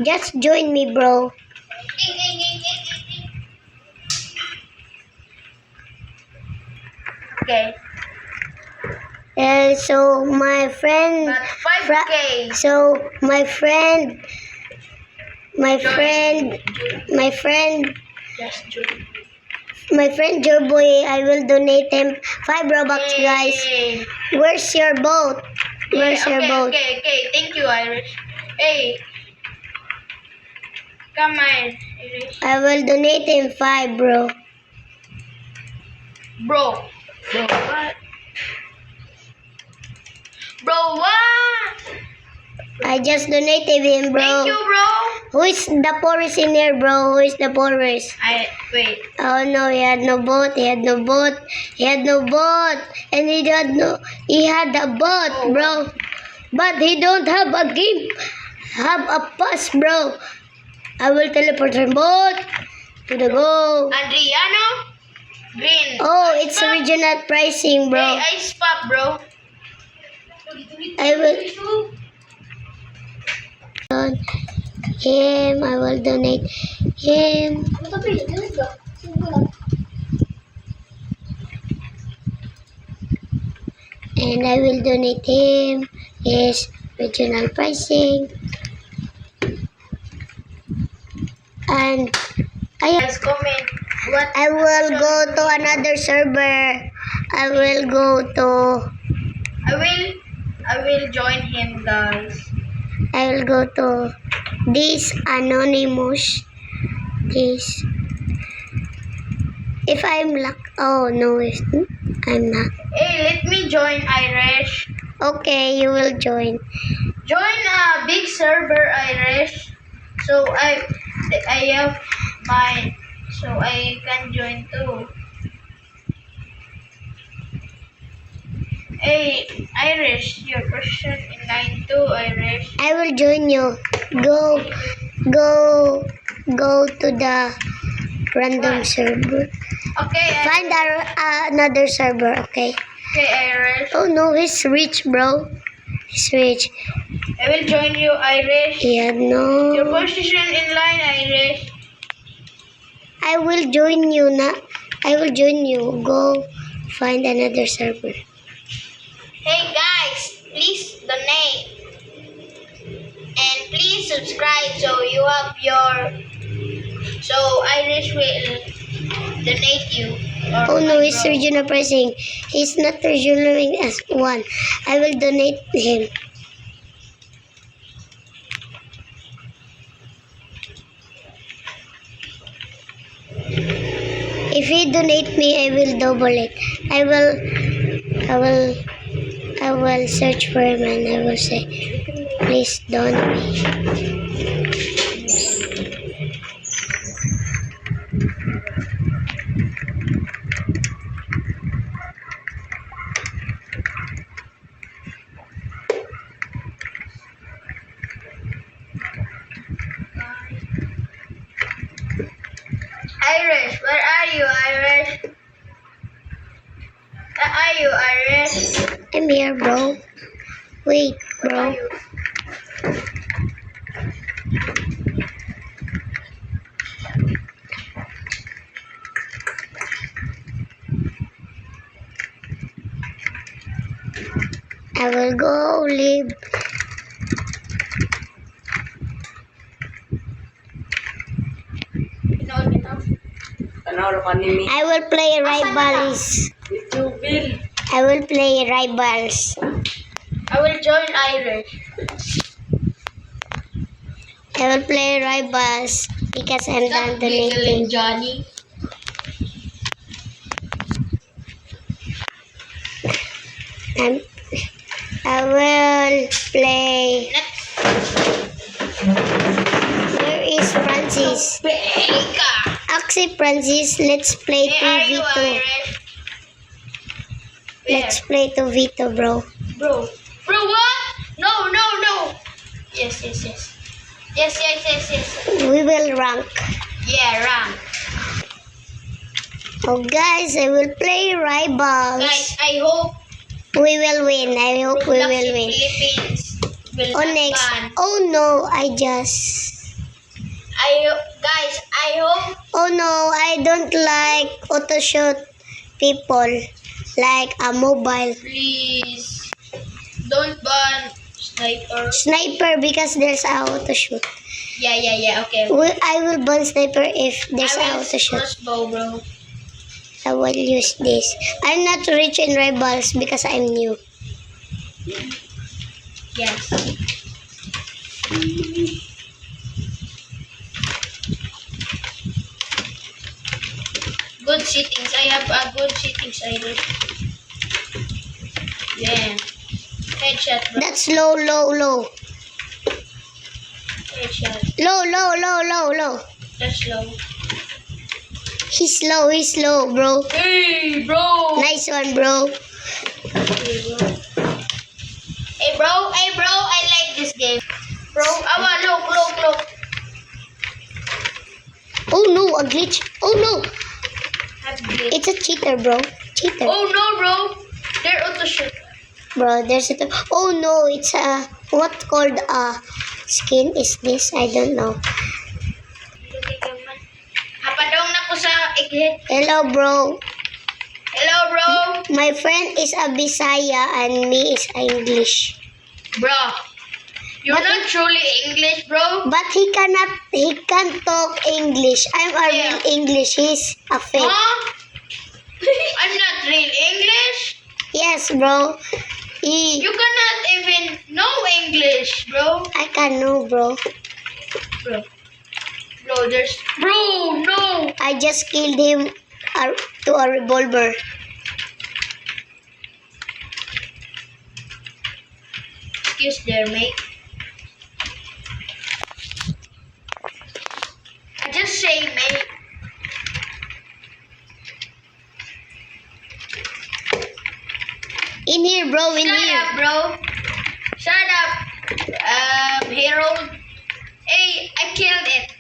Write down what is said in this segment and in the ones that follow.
Just join me, bro. Okay. So my friend, But 5K. so my friend, my friend, my friend, Just join. my friend Joboy, I will donate him 5 Robux, guys. Hey. Where's your boat? Where's your boat? Okay. Thank you, Irish. Hey. Come on, Irish. I will donate him 5, bro. Bro. What? Bro, what? I just donated him, bro. Thank you, bro. Who is the poorest in here, bro? Who is the poorest? Wait. Oh no, he had no boat. He had no boat. He had no boat, and he had a boat, bro. But he don't have a game. Have a pass, bro. I will teleport him boat to the goal. Adriano? Green. Oh, Ice it's pop? original pricing, bro. Hey, ice pop, bro. I will him. I will donate him. And I will donate him his original pricing. And Guys, comment. What? I will go to another server. I will join him, guys. I will go to this anonymous. This. If I'm luck. Oh no, I'm not. Hey, let me join Irish. Okay, you will join. Join a big server, Irish. So I have mine. So I can join too. Hey, Irish, your question in line 2, Irish. I will join you. Go to the random server. Okay, Find another server, okay? Okay, Irish. Oh no, he's rich, bro. He's rich. I will join you, Irish. Yeah, Your no. position in line, Irish. I will join you na. I will join you. Go find another server. Hey guys, please donate. And please subscribe so you have so Irish will donate you. Oh no, he's regional pricing. He's not regional as 1. I will donate him. If he donate me, I will double it. I will search for him and I will say, please don't me. Irish, where are you, Irish? Where are you, Irish? I'm here, bro. Wait, Where are bro. you? I will go live. I will play rivals. I will play rivals. I will join Irish. I will play rivals because I'm done donating. Johnny. And I will play. Where is Francis? Beka. Actually, Francis, let's play Where are you, 2v2. Irish? Let's play 2v2, bro. Bro, what? No. Yes. We will rank. Yeah, rank. Oh, guys, I will play rivals. Guys, I hope We will win. I hope we Roblox will in win. Philippines will Oh, not next. ban. Oh, no, I just Guys, I hope Oh no, I don't like auto shoot people like a mobile please don't ban sniper. sniper because there's a auto shoot. Yeah. Okay. I will ban sniper if there's a I will auto shoot. crossbow, bro. I will use this. I'm not rich in rivals because I'm new. Yes. Good settings. I have a good settings. I do. Yeah. Headshot, bro. That's low. Headshot. Low. That's low. He's low, bro. Hey, bro. Nice one, bro. Hey, bro. I like this game. Bro, look. Oh no, a glitch. Oh no, Have this. it's a cheater, bro. Cheater. Oh no, bro. They're auto shoot. Bro, there's a... Oh no, it's a... What called a skin is this? I don't know. Napadong na ko sa exit. Hello, bro. Hello, bro. My friend is a Bisaya and me is English. Bro, you're But not truly English, bro. But he can't talk English. I'm a real English. He's a fake. Huh? I'm not real English. Yes, bro. You cannot even know English, bro. I can know, bro. Bro, no. I just killed him to a revolver. Excuse there, mate. I just say, mate. In here, bro. In Shut here. up, bro. Shut up, Harold. Hey, I killed it.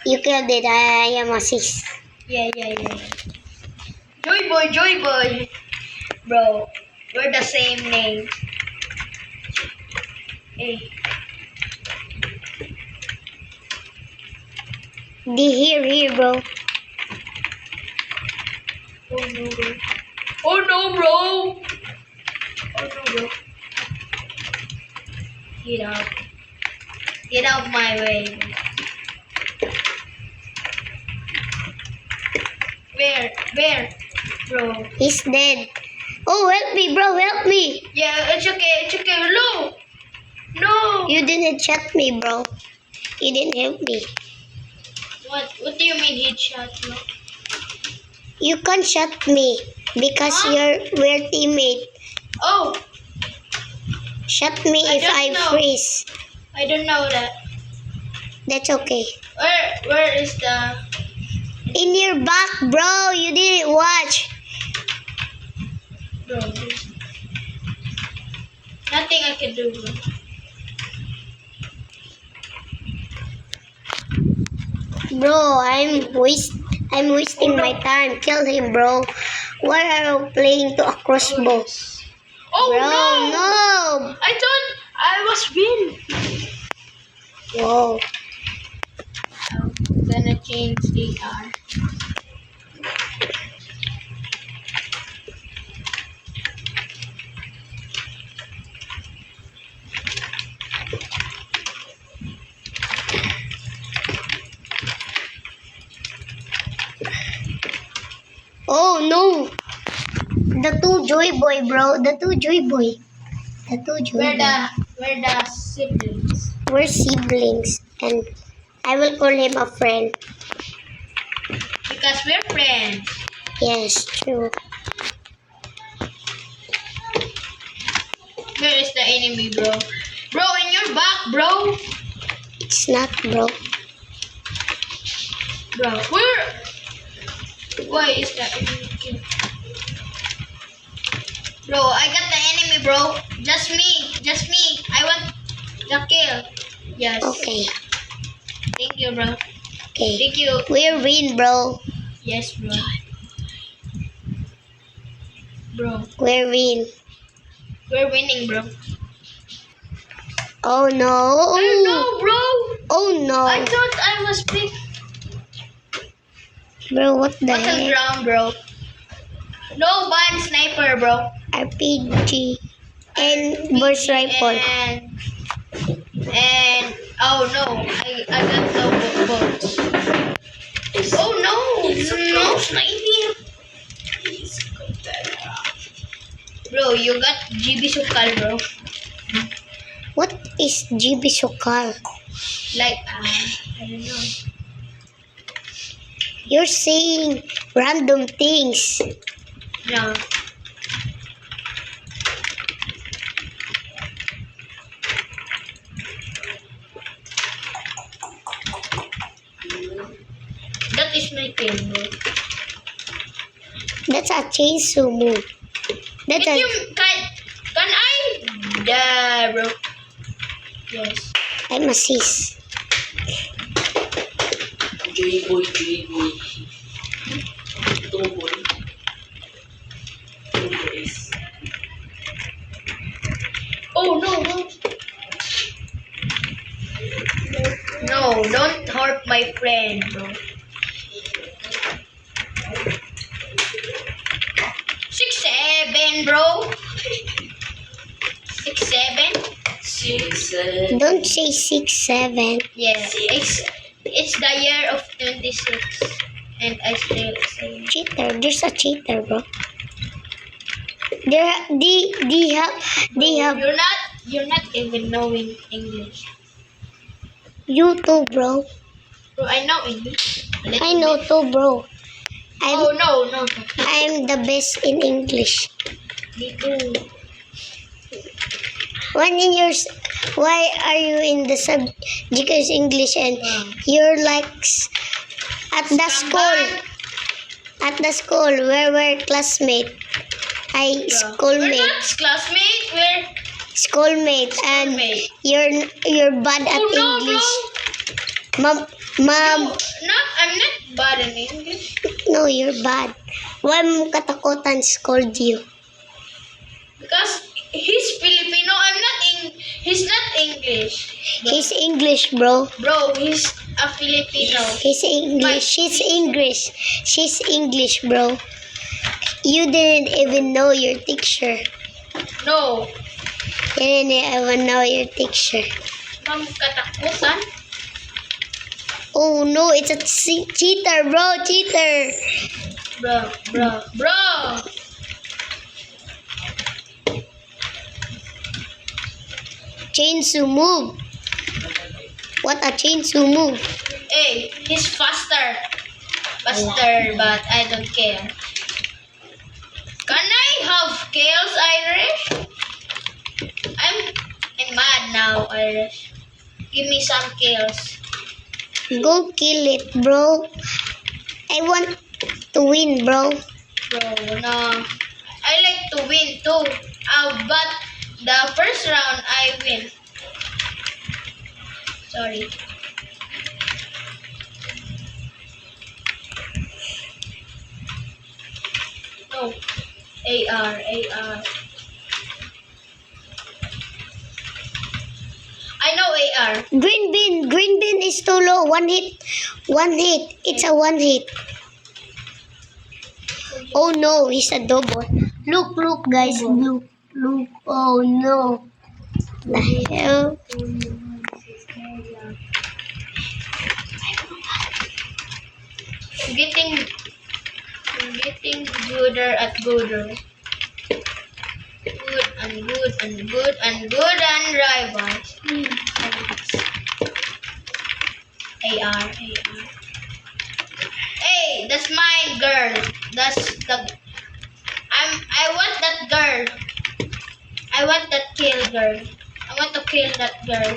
You killed it. I am assist. Yeah. Joy boy. Bro, we're the same name. Hey. Here, bro. Oh no, bro. Get out my way. Where, bro? He's dead. Oh, help me, bro. Help me. Yeah, it's okay. No. You didn't shot me, bro. You didn't help me. What do you mean headshot, bro? You can't shot me because we're teammate. Oh, Shot me I if don't I know. freeze. I don't know that. That's okay. Where is the? In your back, bro. You didn't watch. Bro, nothing I can do, bro. Bro, I'm wasting my time. Kill him, bro. Why are you playing to a crossbow? Oh Bro, no! no. I thought I was win. Whoa. I'm gonna change AR. Oh no. The two joy boy, bro. The two joy boy. We're the siblings. We're siblings, and I will call him a friend. Because we're friends. Yes, true. Where is the enemy, bro? Bro, in your back, bro. It's not, bro. Bro, where? Why is the enemy? Bro, I got the enemy, bro. Just me. I want the kill. Yes. Okay. Thank you, bro. Okay. Thank you. We're win, bro. Yes, bro. Bro, We're win. we're winning, bro. Oh no. I know, bro. Oh no. I thought I was big. Bro, what the What's on heck? ground, bro? No ban sniper, bro. RPG. And burst rifle. And oh no, I got no bullets. Oh no, no sniping. Bro, you got GB Sukal, bro. What is GB Sokal? Like, I don't know. You're saying random things. No. That is my thing, bro. That's a chainsaw move. That's Can a... you, can I? Yeah, bro. Yes. I'm a sis. J-boy. Doughboy. Two boys. Oh no, bro. No, don't hurt my friend, bro. 6-7, bro. 6-7. 6, Don't say 6-7. Yeah, it's the year of 26, and I still say. Cheater. There's a cheater, bro. They have You're not even knowing English. you too, bro. Bro, I know English. I know too, bro. Oh no. I'm the best in English. Me too. When in your why are you in the subject is English and Wow. you're like at the school where we're classmate. We're Schoolmate not classmates. We're schoolmate and Schoolmate. you're bad at oh no, English. bro. Mom, I'm not bad in English. no, you're bad. Why mo katakutan scold you? Because he's Filipino. He's not English. He's English, bro. Bro, he's a Filipino. He's English. She's English. She's English, bro. You didn't even know your teacher. No. You didn't even know your teacher. Ma'am, katakutan. Oh no, it's a cheater, bro. Cheater. Bro. Chainsaw move. What a chainsaw move. Hey, he's faster. Faster, but I don't care. Can I have kills, Irish? I'm mad now, Irish. Give me some kills. Go kill it, bro. I want to win, bro. Bro, no. I like to win too. But the first round I win. Sorry. No. AR. I know AR. Green bean is too low. One hit. It's a one hit. Oh no, he's a double. Look, guys. Look. Oh no. The hell? I'm getting gooder at gooder. Good and rivals. AR. Hey, that's my girl. I want that girl. I want that kill girl. I want to kill that girl.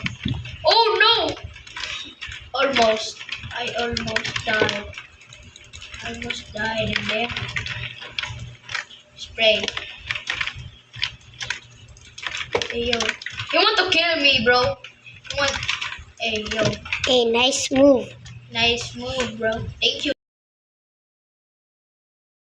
Oh no! Almost. I almost died. Almost died in there. Spray. Hey yo. You want to kill me, bro? You want... Hey yo. Hey, nice move. Nice move, bro. Thank you.